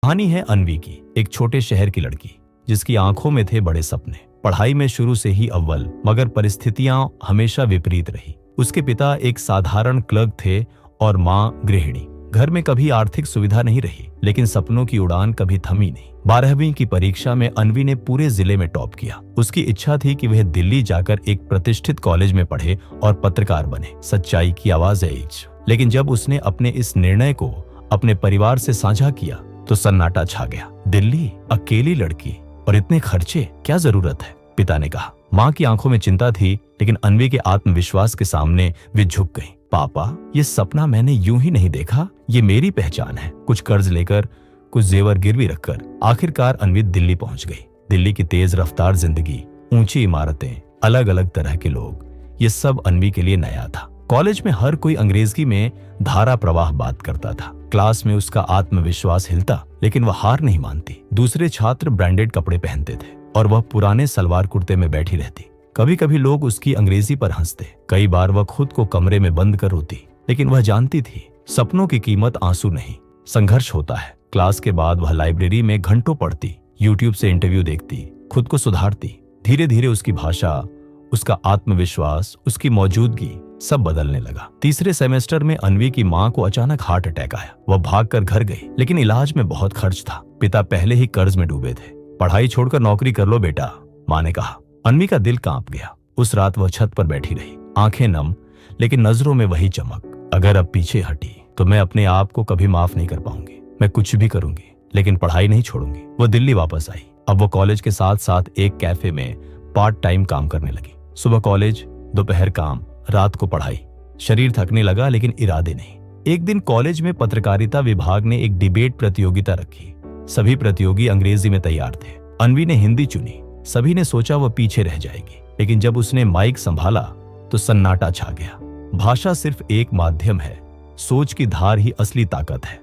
कहानी है अनवी की, एक छोटे शहर की लड़की जिसकी आंखों में थे बड़े सपने। पढ़ाई में शुरू से ही अव्वल, मगर परिस्थितियां हमेशा विपरीत रही। उसके पिता एक साधारण क्लर्क थे और मां गृहिणी। घर में कभी आर्थिक सुविधा नहीं रही, लेकिन सपनों की उड़ान कभी थमी नहीं। 12वीं की परीक्षा में अनवी ने पूरे जिले में टॉप किया। उसकी इच्छा थी कि वह दिल्ली जाकर एक प्रतिष्ठित कॉलेज में पढ़े और पत्रकार बने। सच्चाई की आवाज है एज। लेकिन जब उसने अपने इस निर्णय को अपने परिवार से साझा किया तो सन्नाटा छा गया। दिल्ली, अकेली लड़की और इतने खर्चे, क्या जरूरत है, पिता ने कहा। माँ की आंखों में चिंता थी, लेकिन अनवी के आत्मविश्वास के सामने वे झुक गई। पापा, ये सपना मैंने यूं ही नहीं देखा, ये मेरी पहचान है। कुछ कर्ज लेकर, कुछ जेवर गिरवी रखकर आखिरकार अनवी दिल्ली पहुंच गई। दिल्ली की तेज रफ्तार जिंदगी, ऊंची इमारतें, अलग अलग तरह के लोग, ये सब अनवी के लिए नया था। कॉलेज में हर कोई अंग्रेजी में धारा प्रवाह बात करता था। क्लास में उसका आत्मविश्वास हिलता, लेकिन वह हार नहीं मानती। दूसरे छात्र ब्रांडेड कपड़े पहनते थे और वह पुराने सलवार कुर्ते में बैठी रहती। कभी कभी लोग उसकी अंग्रेजी पर हंसते, कई बार वह खुद को कमरे में बंद कर रोती, लेकिन वह जानती थी सपनों की कीमत आंसू नहीं, संघर्ष होता है। क्लास के बाद वह लाइब्रेरी में घंटों पढ़ती, यूट्यूब से इंटरव्यू देखती, खुद को सुधारती। धीरे धीरे उसकी भाषा, उसका आत्मविश्वास, उसकी मौजूदगी सब बदलने लगा। तीसरे सेमेस्टर में अनवी की मां को अचानक हार्ट अटैक आया। वह भागकर घर गई, लेकिन इलाज में बहुत खर्च था। पिता पहले ही कर्ज में डूबे थे। पढ़ाई छोड़कर नौकरी कर लो बेटा, मां ने कहा। अनवी का दिल कांप गया। उस रात वह छत पर बैठी रही, आंखें नम, लेकिन नजरों में वही चमक। अगर अब पीछे हटी तो मैं अपने आप को कभी माफ नहीं कर पाऊंगी। मैं कुछ भी करूंगी, लेकिन पढ़ाई नहीं छोड़ूंगी। वह दिल्ली वापस आई। अब वो कॉलेज के साथ साथ एक कैफे में पार्ट टाइम काम करने लगी। सुबह कॉलेज, दोपहर काम, रात को पढ़ाई। शरीर थकने लगा, लेकिन इरादे नहीं। एक दिन कॉलेज में पत्रकारिता विभाग ने एक डिबेट प्रतियोगिता रखी। सभी प्रतियोगी अंग्रेजी में तैयार थे। अनवी ने हिंदी चुनी। सभी ने सोचा वह पीछे रह जाएगी, लेकिन जब उसने माइक संभाला तो सन्नाटा छा गया। भाषा सिर्फ एक माध्यम है, सोच की धार ही असली ताकत है।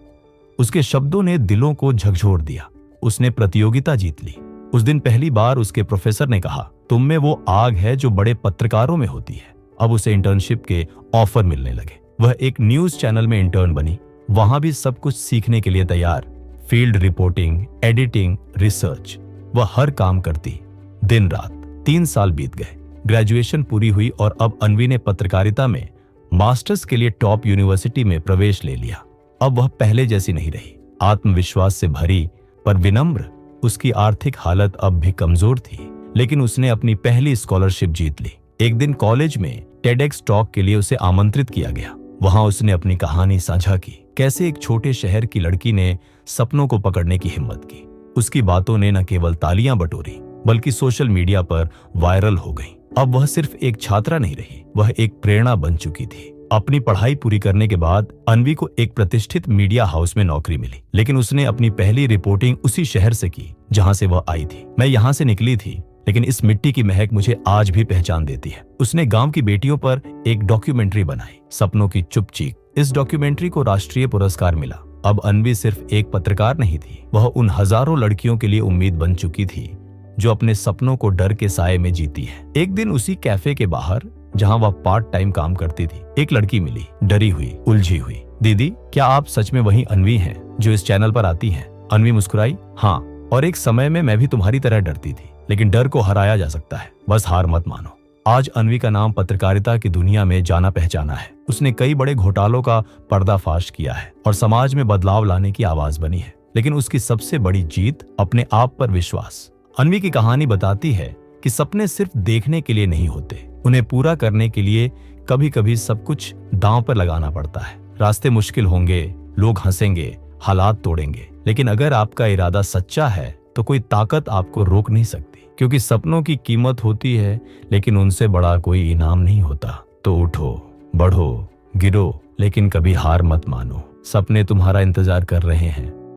उसके शब्दों ने दिलों को झकझोर दिया। उसने प्रतियोगिता जीत ली। उस दिन पहली बार उसके प्रोफेसर ने कहा, तुम में वो आग है जो बड़े पत्रकारों में होती है। अब उसे इंटर्नशिप के ऑफर मिलने लगे। वह एक न्यूज चैनल में इंटर्न बनी। वहां भी सब कुछ सीखने के लिए तैयार। फील्ड रिपोर्टिंग, एडिटिंग, रिसर्च, वह हर काम करती, दिन रात। 3 साल बीत गए। ग्रेजुएशन पूरी हुई और अब अनवी ने पत्रकारिता में मास्टर्स के लिए टॉप यूनिवर्सिटी में प्रवेश ले लिया। अब वह पहले जैसी नहीं रही, आत्मविश्वास से भरी पर विनम्र। उसकी आर्थिक हालत अब भी कमजोर थी, लेकिन उसने अपनी पहली स्कॉलरशिप जीत ली। एक दिन कॉलेज में टेडेक्स टॉक के लिए उसे आमंत्रित किया गया। वहां उसने अपनी कहानी साझा की, कैसे एक छोटे शहर की लड़की ने सपनों को पकड़ने की हिम्मत की। उसकी बातों ने न केवल तालियां बटोरी, बल्कि सोशल मीडिया पर वायरल हो गई। अब वह सिर्फ एक छात्रा नहीं रही, वह एक प्रेरणा बन चुकी थी। अपनी पढ़ाई पूरी करने के बाद अनवी को एक प्रतिष्ठित मीडिया हाउस में नौकरी मिली, लेकिन उसने अपनी पहली रिपोर्टिंग उसी शहर से की जहां से वह आई थी। मैं यहां से निकली थी, लेकिन इस मिट्टी की महक मुझे आज भी पहचान देती है। उसने गांव की बेटियों पर एक डॉक्यूमेंट्री बनाई, सपनों की चुप चीख। इस डॉक्यूमेंट्री को राष्ट्रीय पुरस्कार मिला। अब अनवी सिर्फ एक पत्रकार नहीं थी, वह उन हजारों लड़कियों के लिए उम्मीद बन चुकी थी जो अपने सपनों को डर के साए में जीती है। एक दिन उसी कैफे के बाहर, जहां वह पार्ट टाइम काम करती थी, एक लड़की मिली, डरी हुई, उलझी हुई। दीदी, क्या आप सच में वही अनवी हैं जो इस चैनल पर आती हैं? अनवी मुस्कुराई, हाँ, और एक समय में मैं भी तुम्हारी तरह डरती थी, लेकिन डर को हराया जा सकता है, बस हार मत मानो। आज अनवी का नाम पत्रकारिता की दुनिया में जाना पहचाना है। उसने कई बड़े घोटालों का पर्दाफाश किया है और समाज में बदलाव लाने की आवाज बनी है। लेकिन उसकी सबसे बड़ी जीत, अपने आप पर विश्वास। अनवी की कहानी बताती है कि सपने सिर्फ देखने के लिए नहीं होते, उन्हें पूरा करने के लिए कभी कभी सब कुछ दांव पर लगाना पड़ता है। रास्ते मुश्किल होंगे, लोग हंसेंगे, हालात तोड़ेंगे, लेकिन अगर आपका इरादा सच्चा है तो कोई ताकत आपको रोक नहीं सकती। क्योंकि सपनों की कीमत होती है, लेकिन उनसे बड़ा कोई इनाम नहीं होता। तो उठो, बढ़ो, गिरो, लेकिन कभी हार मत मानो। सपने तुम्हारा इंतजार कर रहे हैं।